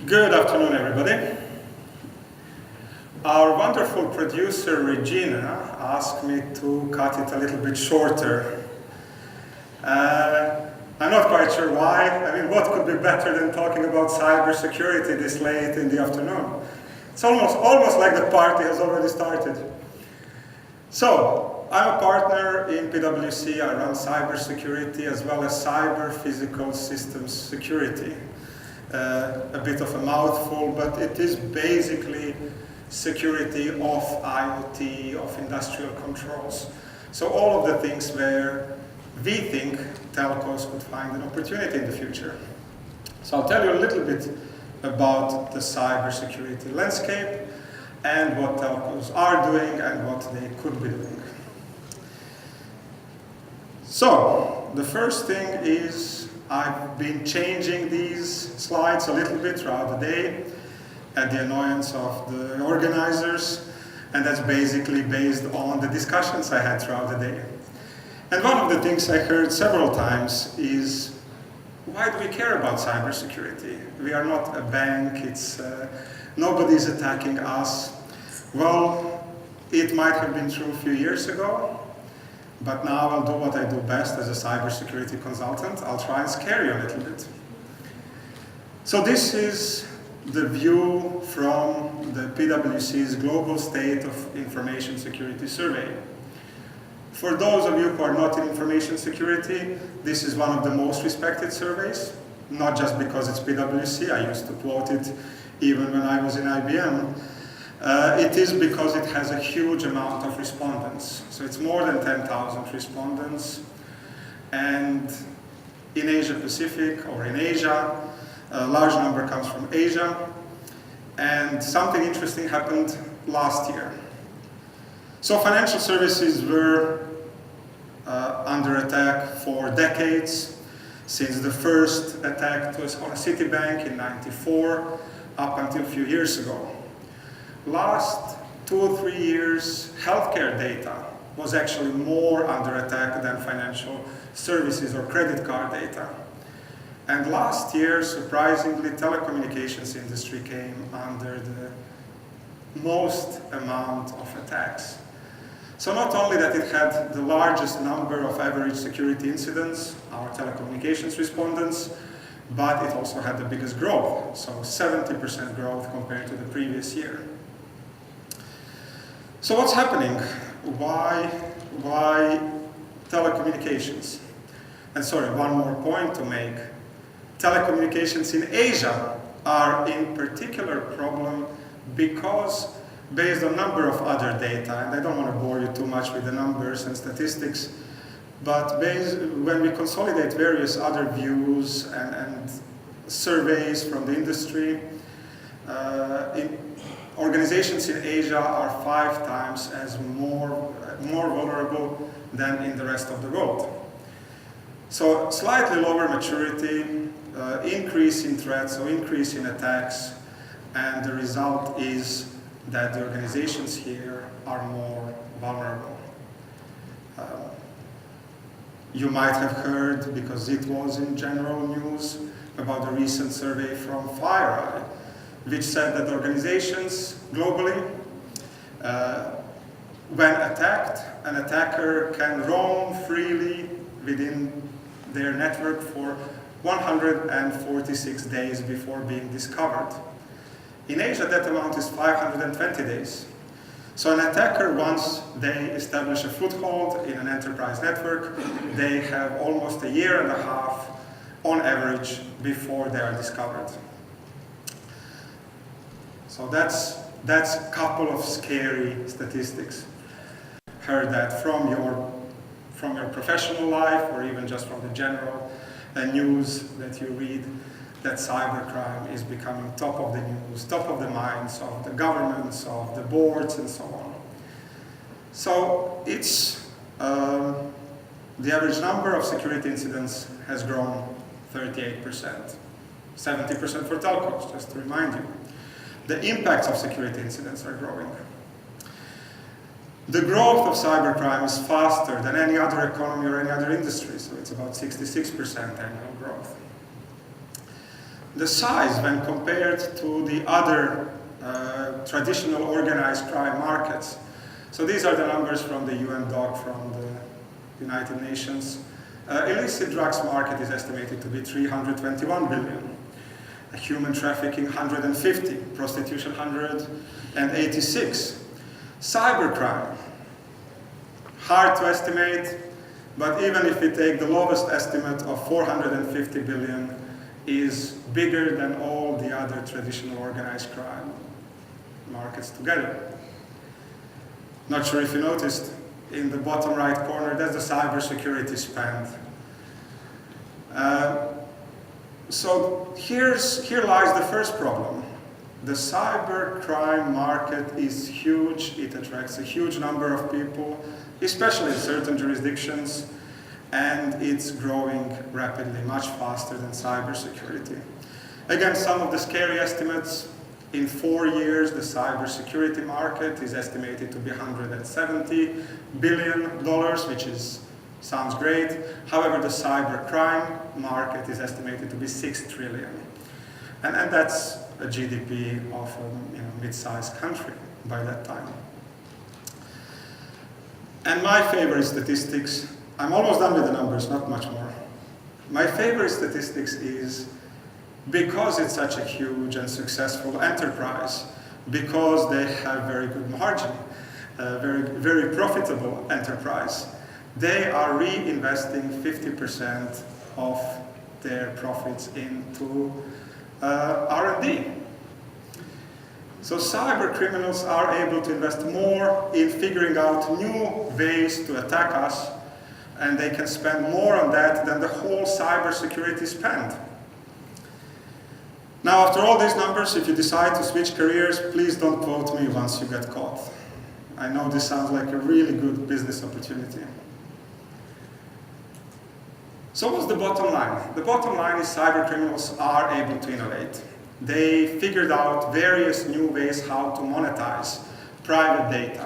Good afternoon, everybody. Our wonderful producer, Regina, asked me to cut it a little bit shorter. I'm not quite sure why. I mean, what could be better than talking about cybersecurity this late in the afternoon? It's almost like the party has already started. So, I'm a partner in PwC. I run cybersecurity as well as cyber physical systems security. A bit of a mouthful, but it is basically security of IoT, of industrial controls. So all of the things where we think telcos could find an opportunity in the future. So I'll tell you a little bit about the cybersecurity landscape and what telcos are doing and what they could be doing. So the first thing is I've been changing these slides a little bit throughout the day at the annoyance of the organizers, and that's basically based on the discussions I had throughout the day. And one of the things I heard several times is, why do we care about cybersecurity? We are not a bank, nobody's attacking us. Well, it might have been true a few years ago, but now I'll do what I do best as a cybersecurity consultant. I'll try and scare you a little bit. So this is the view from the PwC's Global State of Information Security Survey. For those of you who are not in information security, this is one of the most respected surveys, not just because it's PwC. I used to quote it even when I was in IBM. It is because it has a huge amount of respondents. So it's more than 10,000 respondents. And in Asia Pacific or in Asia, a large number comes from Asia. And something interesting happened last year. So financial services were under attack for decades, since the first attack was on a Citibank in '94 up until a few years ago. Last 2 or 3 years, healthcare data was actually more under attack than financial services or credit card data. And last year, surprisingly, telecommunications industry came under the most amount of attacks. So not only that it had the largest number of average security incidents, our telecommunications respondents, but it also had the biggest growth, so 70% growth compared to the previous year. So what's happening? Why telecommunications? And sorry, one more point to make. Telecommunications in Asia are in particular problem because based on a number of other data, and I don't want to bore you too much with the numbers and statistics, but when we consolidate various other views and surveys from the industry, organizations in Asia are 5 times as more vulnerable than in the rest of the world. So slightly lower maturity, increase in threats, so increase in attacks, and the result is that the organizations here are more vulnerable. You might have heard, because it was in general news, about the recent survey from FireEye, which said that organizations globally, when attacked, an attacker can roam freely within their network for 146 days before being discovered. In Asia, that amount is 520 days. So an attacker, once they establish a foothold in an enterprise network, they have almost 1.5 years on average before they are discovered. So that's a couple of scary statistics. Heard that from your professional life, or even just from the general news that you read, that cybercrime is becoming top of the news, top of the minds of the governments, of the boards, and so on. So it's the average number of security incidents has grown 38%, 70% for telcos, just to remind you. The impacts of security incidents are growing. The growth of cybercrime is faster than any other economy or any other industry, so it's about 66% annual growth. the size when compared to the other traditional organized crime markets. So these are the numbers from the UN doc from the United Nations. Illicit drugs market is estimated to be 321 billion. Human trafficking 150, prostitution 186. Cybercrime, hard to estimate, but even if we take the lowest estimate of 450 billion, is bigger than all the other traditional organized crime markets together. Not sure if you noticed, in the bottom right corner, that's the cybersecurity spend. So here lies the first problem. The cybercrime market is huge. It attracts a huge number of people, especially in certain jurisdictions, and it's growing rapidly, much faster than cybersecurity. Again, some of the scary estimates: in 4 years, the cybersecurity market is estimated to be $170 billion, which sounds great. However, the cybercrime market is estimated to be $6 trillion. And that's a GDP of a mid-sized country by that time. And my favorite statistics, I'm almost done with the numbers, not much more. My favorite statistics is, because it's such a huge and successful enterprise, because they have very good margin, very profitable enterprise, they are reinvesting 50% of their profits into R&D. So cyber criminals are able to invest more in figuring out new ways to attack us, and they can spend more on that than the whole cybersecurity spend. Now, after all these numbers, if you decide to switch careers, please don't quote me once you get caught. I know this sounds like a really good business opportunity. So what's the bottom line? The bottom line is cyber criminals are able to innovate. They figured out various new ways how to monetize private data,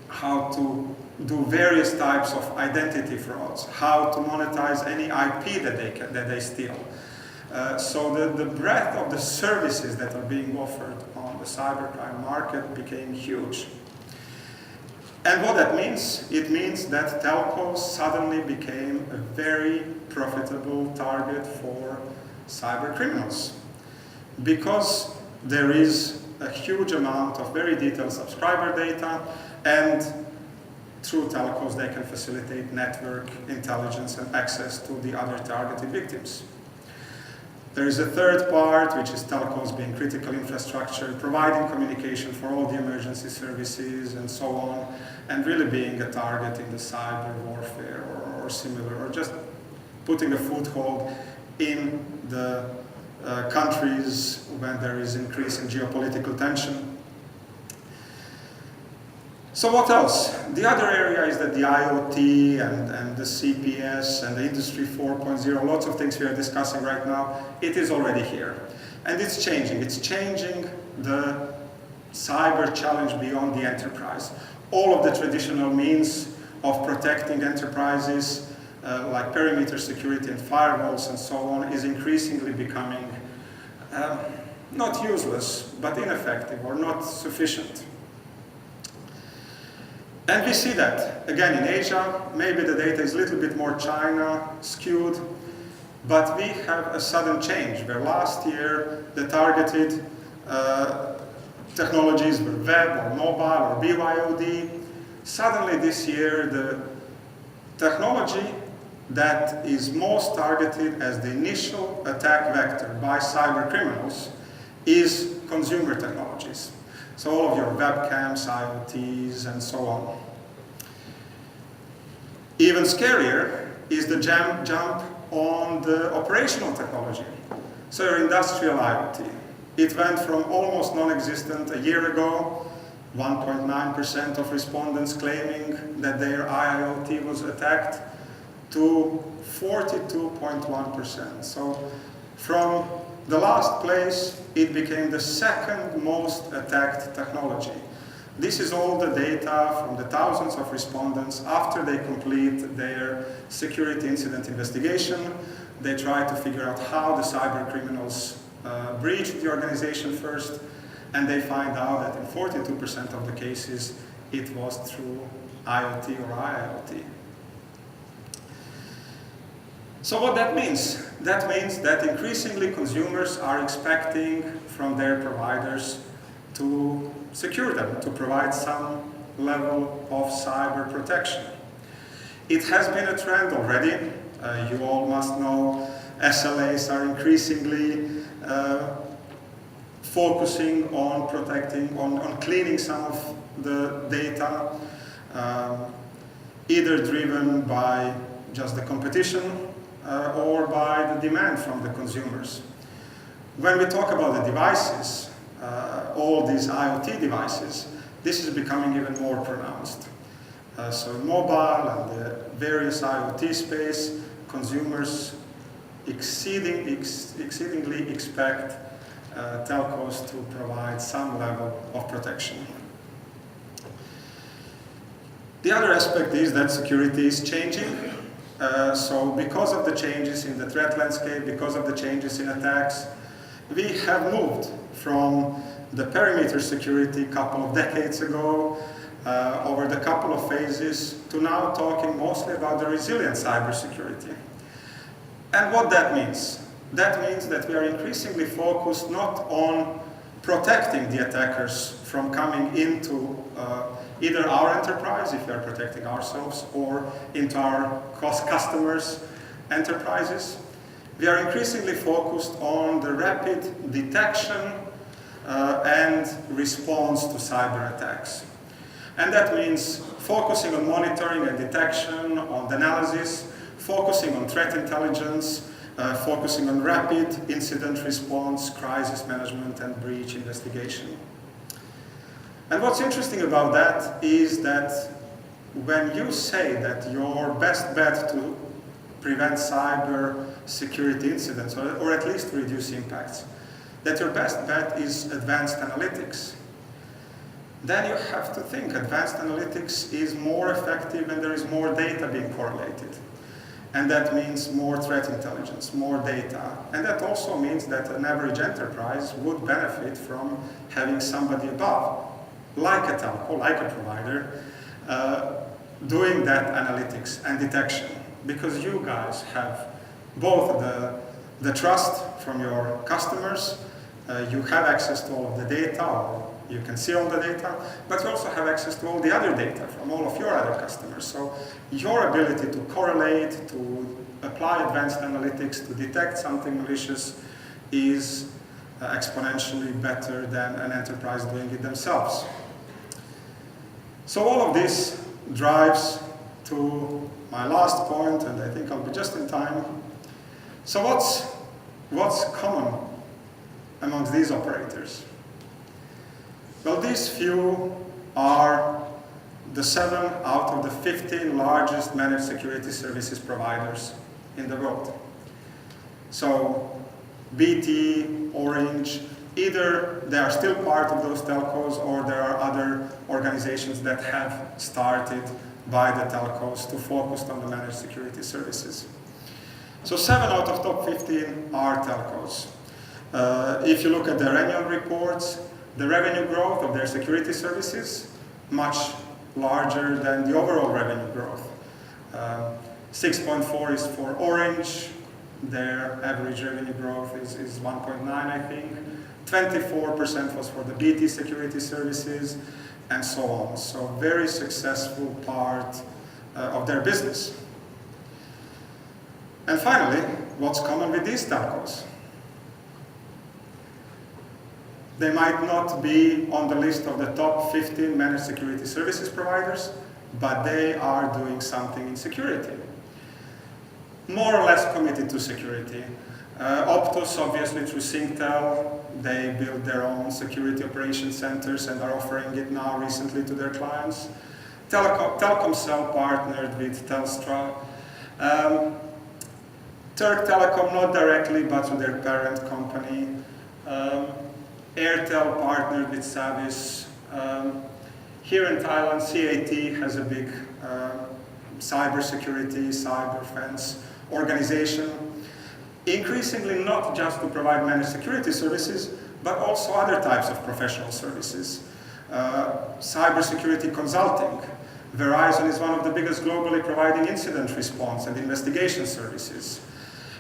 how to do various types of identity frauds, how to monetize any IP that they steal. So the breadth of the services that are being offered on the cybercrime market became huge. And what that means? It means that telcos suddenly became a very profitable target for cyber criminals, because there is a huge amount of very detailed subscriber data, and through telcos they can facilitate network intelligence and access to the other targeted victims. There is a third part, which is telcos being critical infrastructure, providing communication for all the emergency services and so on, and really being a target in the cyber warfare or similar, or just putting a foothold in the countries when there is increasing geopolitical tension. So what else? The other area is that the IoT and the CPS and the Industry 4.0, lots of things we are discussing right now, it is already here. And it's changing. It's changing the cyber challenge beyond the enterprise. All of the traditional means of protecting enterprises, like perimeter security and firewalls and so on, is increasingly becoming not useless, but ineffective or not sufficient. And we see that, again, in Asia. Maybe the data is a little bit more China skewed, but we have a sudden change where last year the targeted technologies were web or mobile or BYOD. Suddenly this year the technology that is most targeted as the initial attack vector by cyber criminals is consumer technologies. So all of your webcams, IoTs, and so on. Even scarier is the jump on the operational technology. So your industrial IoT. It went from almost non-existent a year ago, 1.9% of respondents claiming that their IoT was attacked, to 42.1%. So from the last place, it became the second most attacked technology. This is all the data from the thousands of respondents after they complete their security incident investigation. They try to figure out how the cyber criminals breached the organization first, and they find out that in 42% of the cases it was through IoT or IIoT. So what that means? That means that increasingly consumers are expecting from their providers to secure them, to provide some level of cyber protection. It has been a trend already. You all must know SLAs are increasingly focusing on protecting, on cleaning some of the data, either driven by just the competition or by the demand from the consumers. When we talk about the devices, all these IoT devices, this is becoming even more pronounced. So in mobile and the various IoT space, consumers exceedingly expect telcos to provide some level of protection. The other aspect is that security is changing. So because of the changes in the threat landscape, because of the changes in attacks, we have moved from the perimeter security a couple of decades ago, over the couple of phases, to now talking mostly about the resilient cybersecurity. And what that means? That means that we are increasingly focused not on protecting the attackers from coming into either our enterprise, if we are protecting ourselves, or into our customers' enterprises. We are increasingly focused on the rapid detection and response to cyber attacks. And that means focusing on monitoring and detection, on analysis, focusing on threat intelligence, focusing on rapid incident response, crisis management, and breach investigation. And what's interesting about that is that when you say that your best bet to prevent cyber security incidents, or at least reduce impacts, that your best bet is advanced analytics, then you have to think advanced analytics is more effective and there is more data being correlated. And that means more threat intelligence, more data. And that also means that an average enterprise would benefit from having somebody above, like a telco, like a provider, doing that analytics and detection. Because you guys have both the trust from your customers, you have access to all of the data, or you can see all the data, but you also have access to all the other data from all of your other customers. So your ability to correlate, to apply advanced analytics, to detect something malicious is exponentially better than an enterprise doing it themselves. So all of this drives to my last point, and I think I'll be just in time. So what's common amongst these operators? Well, these few are the 7 out of the 15 largest managed security services providers in the world. So BT, Orange, either they are still part of those telcos or there are other organizations that have started by the telcos to focus on the managed security services. So 7 out of top 15 are telcos. If you look at their annual reports, the revenue growth of their security services, much larger than the overall revenue growth. 6.4 is for Orange. Their average revenue growth is 1.9, I think. 24% was for the BT security services, and so on. So very successful part of their business. And finally, what's common with these telcos? They might not be on the list of the top 15 managed security services providers, but they are doing something in security. More or less committed to security. Optus, obviously through Synctel, they build their own security operations centers and are offering it now recently to their clients. Telkomsel partnered with Telstra. Turk Telecom, not directly, but through their parent company. Airtel partnered with Savis. Here in Thailand, CAT has a big cybersecurity, cyber defense organization. Increasingly not just to provide managed security services, but also other types of professional services. Cybersecurity consulting. Verizon is one of the biggest globally, providing incident response and investigation services.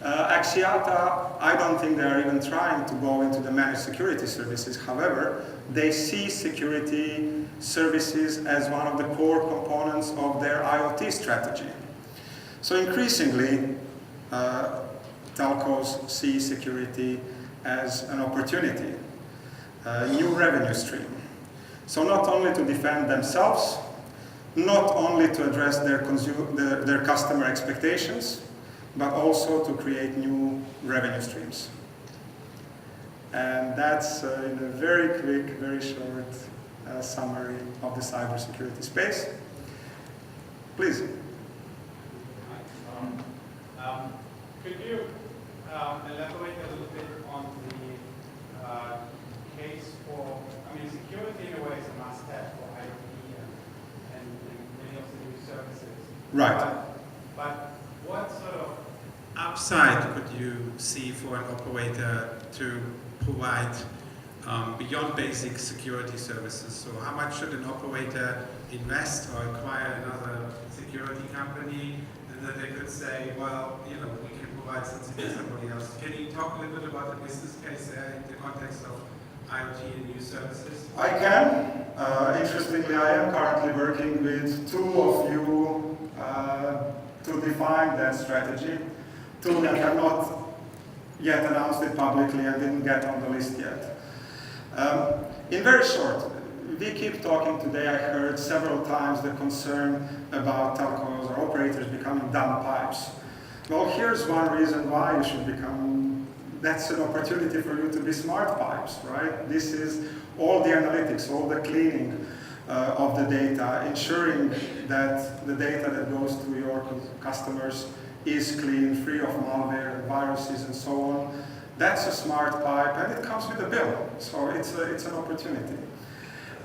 Axiata, I don't think they are even trying to go into the managed security services. However, they see security services as one of the core components of their IoT strategy. So increasingly, telcos see security as an opportunity, a new revenue stream. So not only to defend themselves, not only to address their customer expectations, but also to create new revenue streams. And that's in a very quick, very short summary of the cybersecurity space. Please. Could you elaborate a little bit on the case for, I mean, security in a way is a must-have for IoT and many of the new services. Right. But what sort of upside could you see for an operator to provide beyond basic security services? So how much should an operator invest or acquire another security company, and then they could say, well, you know, we can provide something to somebody else. Can you talk a little bit about the business case there in the context of IoT and new services? I can. Interestingly, I am currently working with two of you to define that strategy. Two that have not yet announced it publicly and didn't get on the list yet. In very short, we keep talking today, I heard several times the concern about telcos or operators becoming dumb pipes. Well, here's one reason why you should become, that's an opportunity for you to be smart pipes, right? This is all the analytics, all the cleaning of the data, ensuring that the data that goes to your customers is clean, free of malware, viruses, and so on. That's a smart pipe, and it comes with a bill, so it's an opportunity.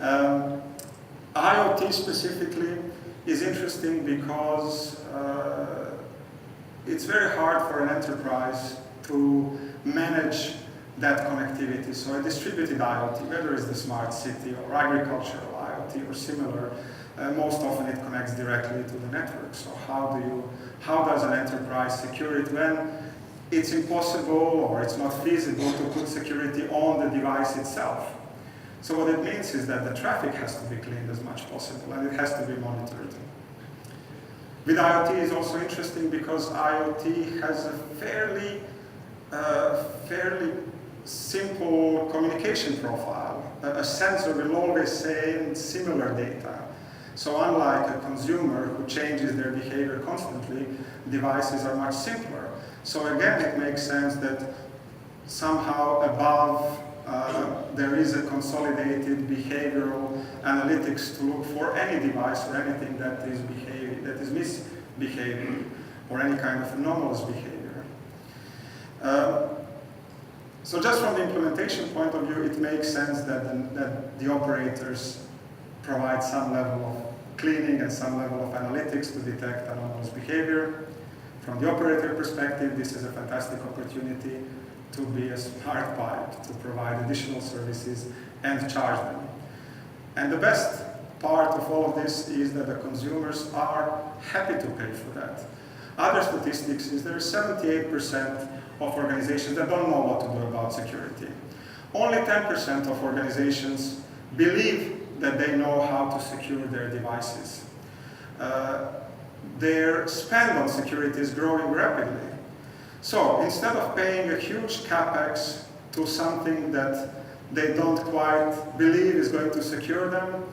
IoT specifically is interesting because it's very hard for an enterprise to manage that connectivity. So a distributed IoT, whether it's the smart city or agricultural IoT or similar, most often it connects directly to the network. So how does an enterprise secure it when it's impossible or it's not feasible to put security on the device itself? So what it means is that the traffic has to be cleaned as much as possible, and it has to be monitored. With IoT is also interesting because IoT has a fairly simple communication profile. A sensor will always send similar data. So unlike a consumer who changes their behavior constantly, devices are much simpler. So again, it makes sense that somehow above there is a consolidated behavioral analytics to look for any device or anything that is misbehaving or any kind of anomalous behavior. So just from the implementation point of view, it makes sense that the operators provide some level of cleaning and some level of analytics to detect anomalous behavior. From the operator perspective, this is a fantastic opportunity to be a smart pipe, to provide additional services and charge them. And the best part of all of this is that the consumers are happy to pay for that. Other statistics is there is 78% of organizations that don't know what to do about security. Only 10% of organizations believe that they know how to secure their devices. Their spend on security is growing rapidly. So instead of paying a huge capex to something that they don't quite believe is going to secure them,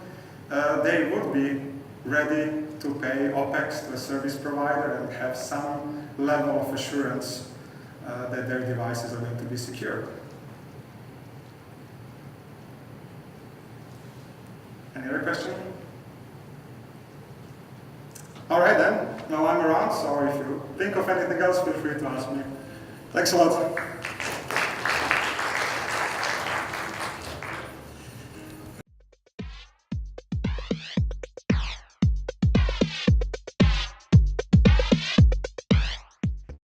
they would be ready to pay OPEX to a service provider and have some level of assurance that their devices are going to be secured. Any other question? All right then, now I'm around, so if you think of anything else, feel free to ask me. Thanks a lot.